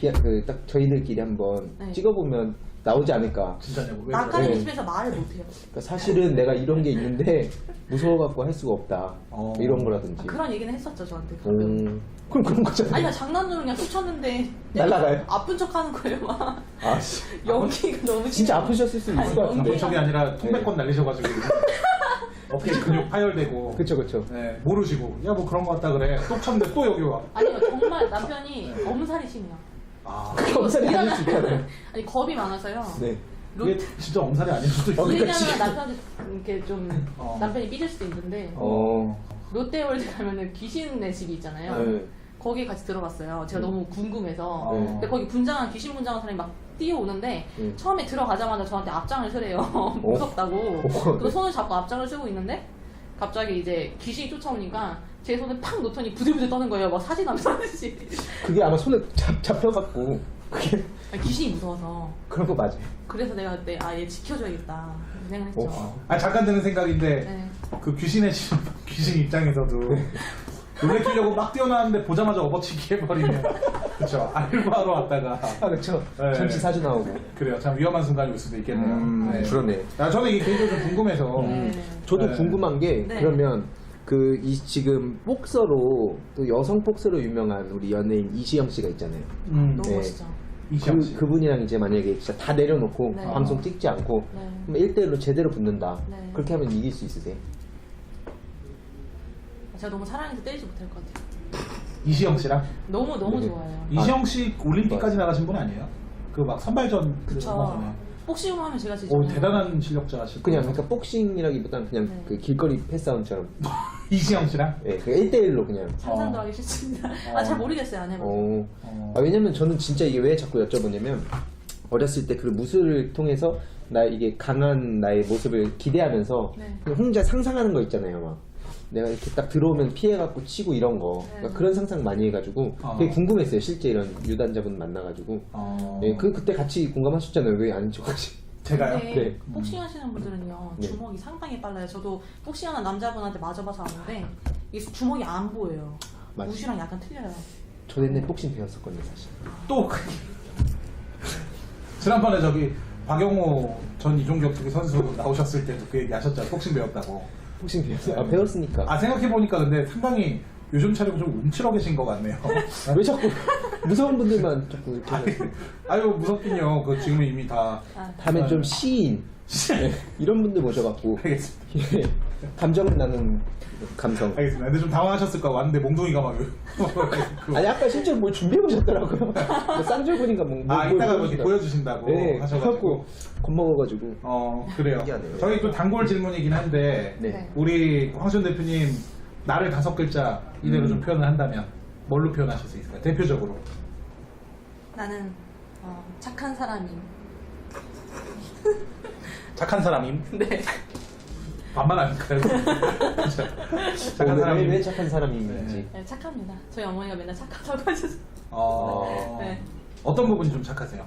딱 저희들끼리 한번 네. 찍어보면 나오지 않을까. 진짜냐고. 왜 나까지 네. 이 집에서 말을 못해요. 그러니까 사실은 내가 이런 게 있는데 무서워갖고 할 수가 없다. 이런 거라든지. 그런 얘기는 했었죠 저한테. 가끔. 그럼 그런 거잖아요. 아니야 장난으로 그냥 툭 쳤는데 날라가요? 아픈 척하는 거예요 막. 아, 씨. 연기가 너무 진짜 심해요. 아프셨을 수 있을 것 아니, 같은데. 나쁜 척이 아니라 통백권 날리셔가지고 어깨 근육 파열되고 그쵸. 네, 모르시고 야 뭐 그런 거 같다 그래 또 쳤는데 또 여기 와. 아니요 정말 남편이 엄살이 심해요. 아 엄살이 아닐 수 있잖아요. 아니 겁이 많아서요. 네. 이게 진짜 엄살이 아닐 수도 있어. 그러니까 왜냐면 남편이 이렇게 좀 어. 남편이 삐질 수도 있는데 어. 롯데월드 가면은 귀신의 집이 있잖아요. 네. 거기에 같이 들어갔어요. 제가 너무 궁금해서. 네. 근데 거기 귀신 분장한 사람이 막 뛰어오는데 처음에 들어가자마자 저한테 앞장을 서래요. 무섭다고. 그래서 손을 잡고 앞장을 서고 있는데 갑자기 이제 귀신이 쫓아오니까 제 손을 팍 놓더니 부들부들 떠는 거예요. 막 사진 남자듯이. 그게 아마 손에 잡혀갖고 그게 귀신이 무서워서. 그런 거 맞아요. 그래서 내가 그때 얘 지켜줘야겠다 그 생각했죠. 잠깐 드는 생각인데 네. 그 귀신의 귀신 입장에서도 놀래키려고 막 뛰어나왔는데 보자마자 업어치기 해버리면 그쵸 알고 하러 왔다가 그렇죠. 네. 전치 사주 나오고. 그래요. 참 위험한 순간이 올 수도 있겠네요. 네. 그러네. 저는 이게 개인적으로 좀 궁금해서 저도 네. 궁금한 게 네. 그러면 그 지금 복서로 또 여성 복서로 유명한 우리 연예인 이시영 씨가 있잖아요. 너무 네. 멋있죠. 이시영 씨. 그분이랑 이제 만약에 진짜 다 내려놓고 네. 방송 찍지 않고 네. 그럼 1대1로 제대로 붙는다. 네. 그렇게 하면 이길 수 있으세요? 제가 너무 사랑해서 때리지 못할 것 같아요. 이시영 씨랑 너무 네. 좋아요. 이시영 씨 올림픽까지 나가신 분 아니에요? 그 막 선발전 그쵸. 그거 복싱으로 하면 제가 진짜 오 대단한 실력자실 그냥 거예요. 그러니까 복싱이라기보다는 그냥 네. 그 길거리 패싸움처럼 이시영 씨랑 예, 그 1대1로 그냥. 상상도 하기 싫습니다. 잘 모르겠어요. 안 해봐서. 왜냐면 저는 진짜 이게 왜 자꾸 여쭤보냐면 어렸을 때 그 무술을 통해서 나 이게 강한 나의 모습을 기대하면서 네. 그냥 혼자 상상하는 거 있잖아요. 막 내가 이렇게 딱 들어오면 피해갖고 치고 이런 거 그러니까 그런 상상 많이 해가지고 되게 궁금했어요. 실제 이런 유단자분 만나가지고 예, 그때 같이 공감하셨잖아요. 왜 아닌 척하지? 제가요? 근데 네. 복싱 하시는 분들은요 네. 주먹이 상당히 빨라요. 저도 복싱하는 남자분한테 맞아봐서 아는데 이게 주먹이 안 보여요. 맞아요. 우시랑 약간 틀려요. 저 옛날에 복싱 배웠었거든요, 사실. 또 지난번에 저기 박영호 전 이종격 투기 선수 나오셨을 때도 그 얘기 하셨잖아요. 복싱 배웠다고. 복싱 배웠어요. 배웠으니까. 아 생각해보니까 근데 상당히 요즘 차리고 좀 움츠러 계신 것 같네요. 왜 자꾸 무서운 분들만 자꾸 이렇게 아유 무섭긴요. 그 지금 이미 다 다음에 좀 시인 네, 이런 분들 모셔갖고 알겠습니다. 예, 감정을 나는 감성. 알겠습니다. 근데 좀 당황하셨을 거야. 왔는데 몽둥이가 막 아니 아까 실제로 뭘 준비해 오셨더라고요. 뭐 쌍절곤인가 뭐. 이따가 뭐 이렇게 보여주신다고 네, 하셔가지고. 겁먹어가지고. 그래요. 신기하네요. 저희 또 단골 질문이긴 한데 네. 우리 황시원 대표님 나를 5글자 이대로 좀 표현을 한다면 뭘로 표현하실 수 있을까요? 대표적으로. 나는 착한 사람임. 착한 사람임. 네. 반말 아닐까요? 착한 왜 사람임. 착한 사람인지. 네, 착합니다. 저희 어머니가 맨날 착하다고 하셔서. 네. 어떤 부분이 좀 착하세요?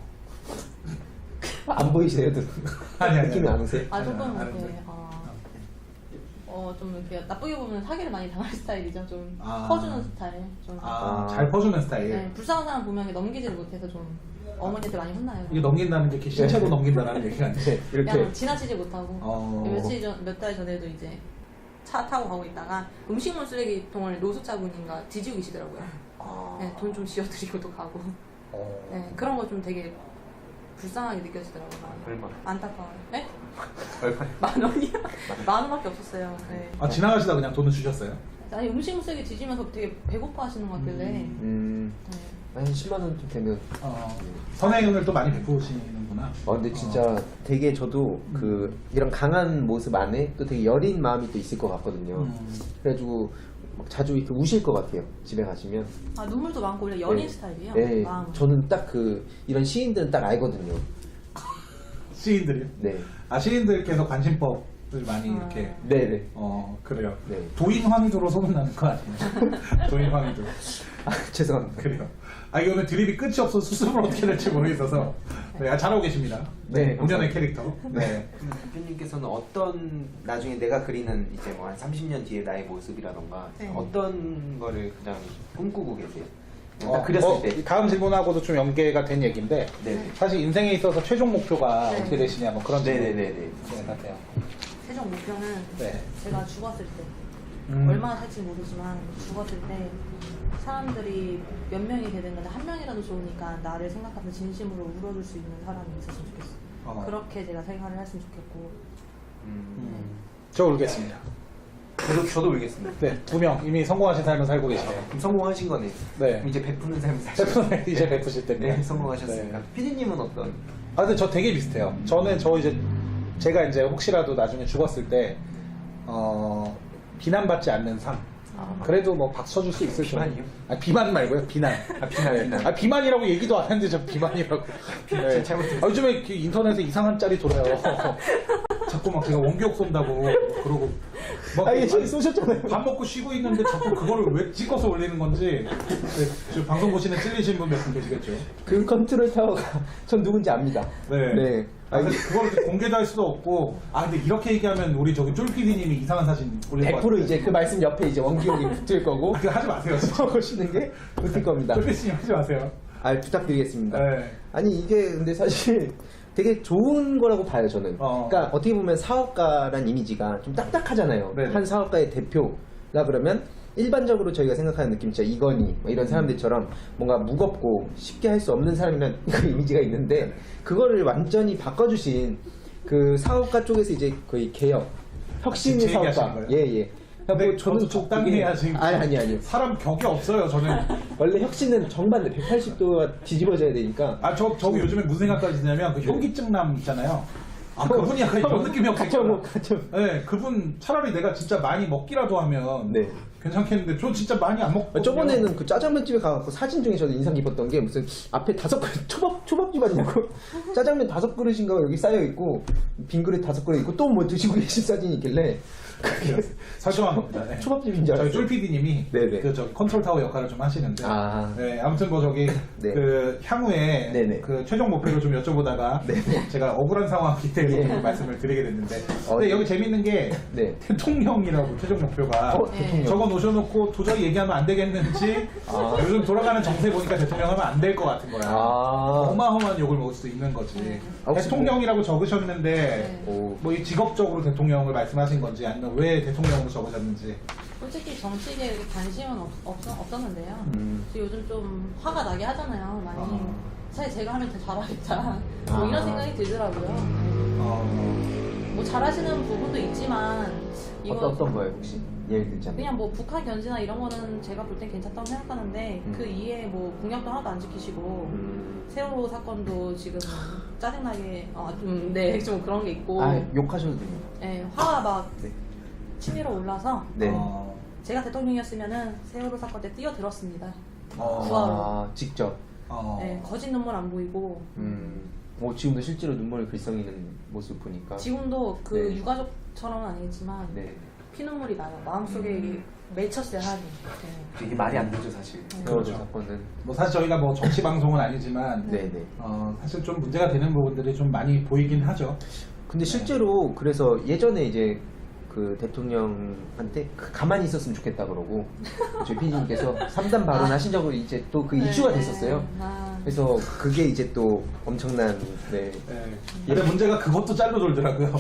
안 보이세요? 아니. 느낌이 안 오세요? 조금 아는데. 이렇게 좀 이렇게 나쁘게 보면 사기를 많이 당할 스타일이죠. 좀 아. 퍼주는 스타일. 좀. 잘 퍼주는 스타일. 네, 불쌍한 사람 보면 넘기지를 못해서 좀 어머니한테 많이 혼나요. 이게 넘긴다는 게 이렇게 신체로 넘긴다는 얘기가 아니에요. 이렇게. 그냥 지나치지 못하고 몇 달 전에도 이제 차 타고 가고 있다가 음식물 쓰레기통을 노숙자분인가 뒤지고 계시더라고요. 네, 돈 좀 지어드리고도 가고. 네, 그런 거 좀 되게 불쌍하게 느껴지더라고요. 얼마? 안타까워요. 네? 얼마? 10,000원이요? 10,000원밖에 없었어요. 네. 지나가시다 그냥 돈을 주셨어요? 아니 음식물 쓰레기 뒤지면서 되게 배고파 하시는 것 같길래. 네. 한 10만 원 좀 되면. 선행을 또 많이 베푸시는구나. 근데 진짜 되게 저도 그 이런 강한 모습 안에 또 되게 여린 마음이 또 있을 것 같거든요. 그래가지고 막 자주 이렇게 우실 것 같아요. 집에 가시면. 눈물도 많고 원래 여린 네. 스타일이에요. 네, 마음은. 저는 딱 그 이런 시인들은 딱 알거든요. 시인들이요? 네, 시인들께서 관심법을 많이 이렇게. 네네. 그래요. 네. 도인 황희도로 소문나는 거 아니에요? 도인 황희도. 죄송합니다. 그래요. 이게 오늘 드립이 끝이 없어서 수습을 어떻게 될지 모르겠어서. 네, 잘하고 계십니다. 네, 본연의 캐릭터. 네. 대표님께서는 어떤 나중에 내가 그리는 이제 뭐 한 30년 뒤의 나의 모습이라던가 네. 어떤 거를 가장 꿈꾸고 계세요? 딱 그렸을 때. 다음 질문하고도 좀 연계가 된 얘기인데 네. 사실 인생에 있어서 최종 목표가 네. 어떻게 되시냐 뭐 그런 질문 네네네네. 같아요. 최종 목표는 네. 제가 죽었을 때 음. 얼마나 살지 모르지만 죽었을 때 사람들이 몇 명이 되든 간에 한 명이라도 좋으니까 나를 생각하면서 진심으로 울어줄 수 있는 사람이 있었으면 좋겠어. 그렇게 제가 생활을 했으면 좋겠고. 저 울겠습니다. 저도 울겠습니다. 네, 2명 이미 성공하신 삶을 살고 계시네요. 그럼 성공하신 거네요. 네. 그럼 이제 베푸는 삶을 사시죠. 이제 베푸실 텐데. 네, 성공하셨으니까. 네. 피디님은 어떤? 근데 저 되게 비슷해요. 저는 제가 이제 혹시라도 나중에 죽었을 때 비난받지 않는 삶. 그래도 뭐 박수 쳐줄 수 있을 정도. 비만이요? 아, 비만 말고요, 비난. 비난. 아, 비만이라고 얘기도 안 했는데 저 비만이라고. 네. 잘못했어요. 아, 요즘에 그 인터넷에 이상한 짤이 돌아요. 자꾸 막 제가 원기옥 쏜다고 그러고 막 아, 이게 저기 쏘셨잖아요. 밥 먹고 쉬고 있는데 자꾸 그거를 왜 찍어서 올리는 건지. 네, 지금 방송 보시는 찔리신 분 몇 분 계시겠죠. 그 컨트롤 타워가 전 누군지 압니다. 네. 아, 근데 그걸 공개도 할 수도 없고. 아, 근데 이렇게 얘기하면 우리 저기 쫄PD님이 이상한 사진 올릴 것 100% 같아요. 이제 그 말씀 옆에 이제 원기옥이 붙을 거고 아, 그거 하지 마세요, 진짜. 보시는 게 붙을 겁니다. 쫄PD님 하지 마세요. 아, 부탁드리겠습니다. 네. 아니 이게 근데 사실 되게 좋은 거라고 봐요 저는. 그러니까 어떻게 보면 사업가란 이미지가 좀 딱딱하잖아요. 네네. 한 사업가의 대표라 그러면 일반적으로 저희가 생각하는 느낌 진짜 이건희 뭐 이런 사람들처럼 뭔가 무겁고 쉽게 할 수 없는 사람이라는 그 이미지가 있는데 그거를 완전히 바꿔주신 그 사업가 쪽에서 이제 거의 개혁 혁신의 제 얘기하시는 사업가. 거예요? 예. 근데 저는 적당히 해야지. 아니요. 사람 격이 없어요, 저는. 원래 혁신은 정반대 180도가 뒤집어져야 되니까. 아, 저기 요즘에 무슨 생각까지 드냐면, 그 현기증남 있잖아요. 아, 그분이 약간 이런 느낌이 없겠구나. 네, 그분 차라리 내가 진짜 많이 먹기라도 하면 네. 괜찮겠는데, 저 진짜 많이 안 먹고. 저번에는 그 짜장면 집에 가서 사진 중에 저는 인상 깊었던 게 무슨 앞에 5그릇 초밥집 아니냐고 짜장면 5그릇인가 여기 쌓여 있고 빈 그릇 5그릇 있고 또 뭐 드시고 계신 사진이 있길래 그게 설정한 겁니다. 네. 초밥집인 줄 저희 알았어요. 쫄PD님이 네네. 그 저기 컨트롤 타워 역할을 좀 하시는데, 아. 네, 아무튼 뭐 저기 네. 그 향후에 네네. 그 최종 목표를 좀 여쭤보다가 제가 억울한 상황이기 때문에 네. 말씀을 드리게 됐는데, 어, 근데 네. 여기 재밌는 게 네. 대통령이라고 최종 목표가 대통령. 적어 놓으셔놓고 도저히 얘기하면 안 되겠는지 요즘 돌아가는 정세 보니까 대통령 하면 안 될 것 같은 거야. 어마어마한 욕을 먹을 수 있는 거지. 혹시 대통령이라고 적으셨는데 오. 뭐 이 직업적으로 대통령을 말씀하신 건지 아니면 왜 대통령으로 적으셨는지. 솔직히 정치계에 이렇게 관심은 없었는데요. 음. 지금 요즘 좀 화가 나게 하잖아요, 많이. 아. 사실 제가 하면 더 잘하겠다. 뭐 이런 생각이 들더라고요. 뭐 잘하시는 부분도 있지만 이거 어떤 거예요 혹시 예를 들자면? 그냥 뭐 북한 견제나 이런 거는 제가 볼 땐 괜찮다고 생각하는데 그 이에 뭐 공약도 하나도 안 지키시고 세월호 사건도 지금 짜증나게 좀 그런 게 있고 아 욕하셔도 됩니다. 네, 화가 막 네. 치밀어 올라서 네. 제가 대통령이었으면은 세월호 사건 때 뛰어들었습니다. 구하러. 아 직접. 네, 거짓 눈물 안 보이고 지금도 실제로 눈물을 글썽이는 모습 보니까. 지금도 그 네. 유가족처럼은 아니지만 네. 피눈물이 나요. 마음속에 이게 맺혔어요, 한이. 네. 이게 말이 안 되죠 사실. 세월호 그렇죠. 사건은. 뭐 사실 저희가 뭐 정치 방송은 아니지만 네네. 사실 좀 문제가 되는 부분들이 좀 많이 보이긴 하죠. 근데 실제로 그래서 예전에 이제 그 대통령한테 가만히 있었으면 좋겠다 그러고 저희 PD님께서 3단 발언하신 적으로 이제 또 그 이슈가 됐었어요. 그래서 그게 이제 또 엄청난 네. 네. 근데 문제가 그것도 짤로 돌더라고요.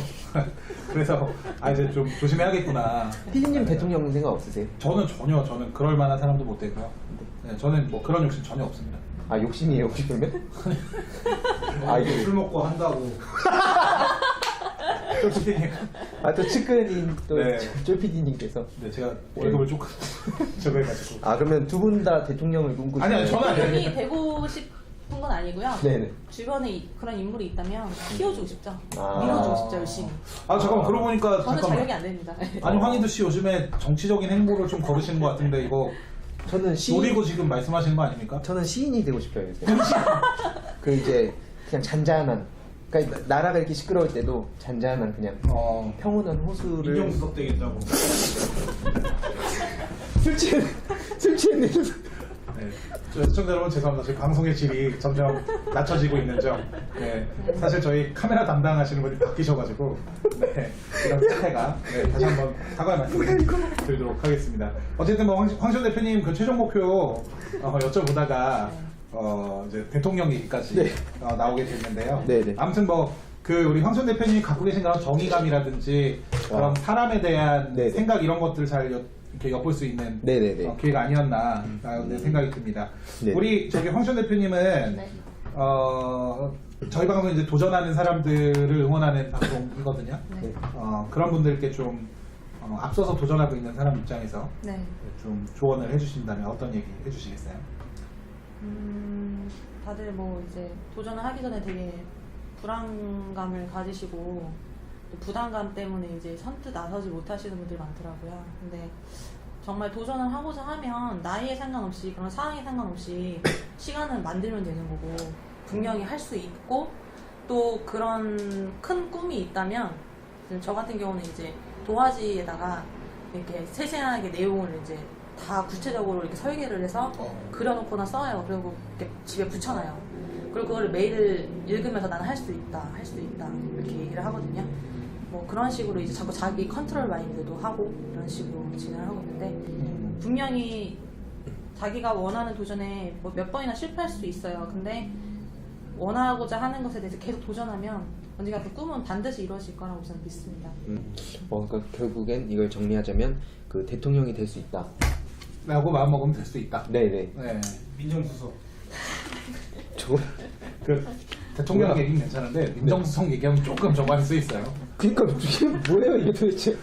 그래서 이제 좀 조심해야겠구나. PD님 대통령 생각 없으세요? 저는 그럴 만한 사람도 못 되고요. 네, 저는 뭐 그런 욕심 전혀 없습니다. 아 욕심이에요 혹시 그러면? 이게 술 먹고 한다고. 쫄PD님. 또 측근인 또 네. 쫄PD님께서 네, 제가 월급을 조금 저거 해가지고. 그러면 두 분 다 대통령을 꿈꾸시나요? 아니요, 저는 아니에요. 대통령이 되고 싶은 건 아니고요. 네네. 주변에 그런 인물이 있다면 키워주고 싶죠. 아. 밀어주고 싶죠, 열심히. 잠깐만, 그러고 보니까. 저는 잠깐만. 자격이 안 됩니다. 아니, 황희도 씨 요즘에 정치적인 행보를 좀 거르시는 것 같은데, 이거. 저는 노리고 지금 말씀하시는 거 아닙니까? 저는 시인이 되고 싶어요. 요새. 그 이제 그냥 잔잔한. 그러니까 나라가 이렇게 시끄러울 때도 잔잔한 그냥 평온한 호수를. 인정수석 되겠다고. 술 취했네. 네. 저 시청자 여러분 죄송합니다. 저희 방송의 질이 점점 낮춰지고 있는 점. 네. 사실 저희 카메라 담당하시는 분이 바뀌셔가지고 네. 이런 사태가 다시 한번 사과의 말씀을 드리도록 하겠습니다. 어쨌든 뭐 황시현 대표님 그 최종 목표 여쭤보다가 이제 대통령 얘기까지 나오게 됐는데요. 네네. 아무튼 뭐 그 우리 황시현 대표님이 갖고 계신 그런 정의감이라든지 그런 사람에 대한 네네. 생각 이런 것들 잘 이렇게 엿볼 수 있는 네네네. 기회가 아니었나 생각이 듭니다. 네. 우리 저기 황시현 대표님은 네. 저희 방송 이제 도전하는 사람들을 응원하는 방송이거든요. 네. 그런 분들께 좀 앞서서 도전하고 있는 사람 입장에서 네. 좀 조언을 해주신다면 어떤 얘기 해주시겠어요? 다들 뭐 이제 도전을 하기 전에 되게 불안감을 가지시고 또 부담감 때문에 이제 선뜻 나서지 못하시는 분들이 많더라고요. 근데 정말 도전을 하고자 하면 나이에 상관없이 그런 상황에 상관없이 시간을 만들면 되는 거고 분명히 할 수 있고 또 그런 큰 꿈이 있다면 저 같은 경우는 이제 도화지에다가 이렇게 세세하게 내용을 이제 다 구체적으로 이렇게 설계를 해서 그려놓거나 써요. 그리고 이렇게 집에 붙여놔요. 그리고 그걸 매일 읽으면서 나는 할 수 있다, 할 수 있다 이렇게 얘기를 하거든요. 뭐 그런 식으로 이제 자꾸 자기 컨트롤 마인드도 하고 이런 식으로 진행을 하고 있는데 분명히 자기가 원하는 도전에 뭐 몇 번이나 실패할 수 있어요. 근데 원하고자 하는 것에 대해서 계속 도전하면 언젠가 그 꿈은 반드시 이루어질 거라고 저는 믿습니다. 그러니까 결국엔 이걸 정리하자면 그 대통령이 될 수 있다. 라고 마음먹으면 될 수 있다. 네네. 네. 민정수석. 저 그 대통령 뭐야? 얘기는 괜찮은데 민정수석 얘기하면 조금 저만할 수 있어요. 그러니까 이게 뭐예요 이게 도대체?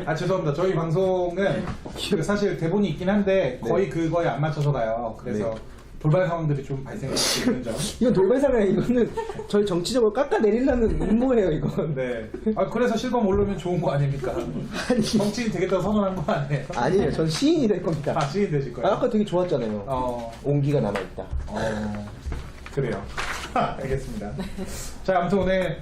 아 죄송합니다. 저희 방송은 그 사실 대본이 있긴 한데 거의 그거에 안 맞춰서 가요. 그래서 네. 돌발 상황들이 좀 발생할 수 있는 점. 이건 돌발상이야. 이거는 저희 정치적으로 깎아내리려는 음모예요 이건. 네. 아 그래서 실검 오르면 좋은 거 아닙니까? 아니. 정치인 되겠다고 선언한 거 아니에요? 아니에요. 전 시인이 될 겁니다. 아 시인 되실 거예요? 아까 되게 좋았잖아요. 온기가 남아있다. 그래요. 알겠습니다. 자, 아무튼 오늘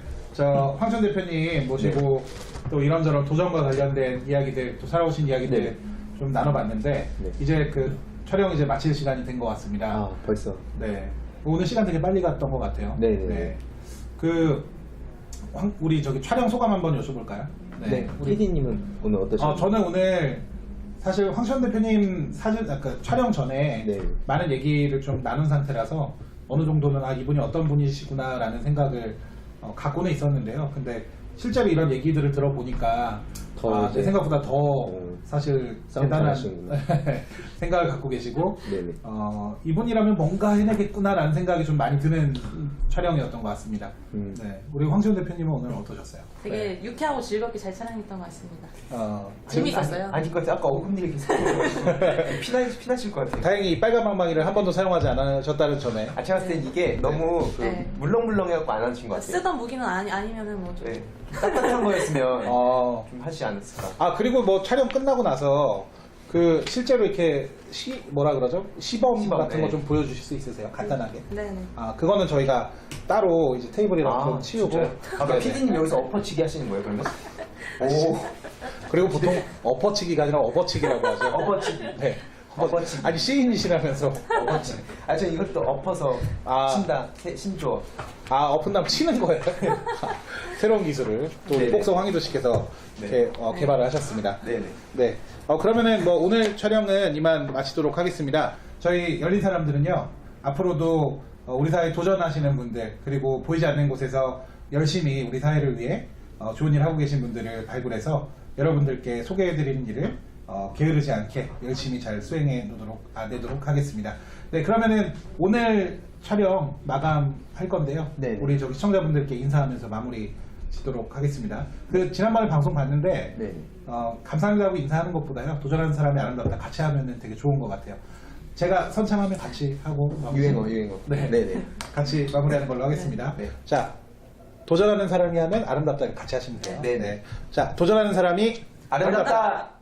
황천 대표님 모시고 또 이런저런 도전과 관련된 이야기들, 또 살아오신 이야기들 네. 좀 나눠봤는데 네. 이제 그 촬영 이제 마칠 시간이 된 것 같습니다. 아 벌써. 네. 오늘 시간 되게 빨리 갔던 것 같아요. 네네. 우리 저기 촬영 소감 한번 여쭤볼까요? 네. 우리 PD님은 오늘 어떠셨나요? 저는 오늘 사실 황천 대표님 촬영 전에 네. 많은 얘기를 좀 나눈 상태라서 어느 정도는 이분이 어떤 분이시구나라는 생각을 갖고는 있었는데요. 근데 실제로 이런 얘기들을 들어보니까 더 제 이제 생각보다 더 사실 싸움 대단한 잘하시는구나. 생각을 갖고 계시고 네네. 이분이라면 뭔가 해내겠구나라는 생각이 좀 많이 드는 촬영이었던 것 같습니다. 네. 우리 황시훈 대표님은 오늘 어떠셨어요? 되게 유쾌하고 즐겁게 잘 촬영했던 것 같습니다. 네. 재밌었어요. 아닐 것 같아요. 아까 어금니를 계속 피나실 것 같아요. 다행히 빨간 방망이를 한 번도 사용하지 않으셨다는 점에 제가 봤을 땐 이게 너무 네. 물렁물렁해갖고 안 하신 것 같아요. 쓰던 무기는 아니면은 뭐 좀. 네. 따뜻한 거였으면 좀 하시지 않았을까. 그리고 뭐 촬영 끝나고 나서 그 실제로 이렇게 뭐라 그러죠? 시범 같은 네. 거 좀 보여주실 수 있으세요? 간단하게. 네네. 그거는 저희가 따로 이제 테이블이랑 좀 치우고. 진짜요? 네네. PD님 여기서 엎어치기 하시는 거예요, 그러면? 오. 그리고 보통 엎어치기가 아니라 업어치기라고 하죠. 엎어치기. 네. 엎어치기. 아니 시인이시라면서. 엎어치기. 저 이것도 엎어서 친다. 신조어. 엎은 다음 치는 거예요. 새로운 기술을 또 네네. 복성 황희도씨께서 이렇게 개발을 하셨습니다. 네네. 네. 그러면은 뭐 오늘 촬영은 이만 마치도록 하겠습니다. 저희 열린 사람들은요, 앞으로도 우리 사회에 도전하시는 분들, 그리고 보이지 않는 곳에서 열심히 우리 사회를 위해 좋은 일 하고 계신 분들을 발굴해서 여러분들께 소개해드리는 일을 게으르지 않게 열심히 잘 수행해 내도록 하겠습니다. 네, 그러면은 오늘 촬영 마감할 건데요. 네. 우리 저기 시청자분들께 인사하면서 마무리 짓도록 하겠습니다. 지난번에 방송 봤는데, 네. 감사합니다 하고 인사하는 것보다요, 도전하는 사람이 아름답다 같이 하면 되게 좋은 것 같아요. 제가 선창하면 같이 하고 유행어. 네. 네네. 같이 마무리하는 걸로 하겠습니다. 네. 자, 도전하는 사람이 하면 아름답다 같이 하시면 돼요. 네네. 자, 도전하는 사람이 아름답다.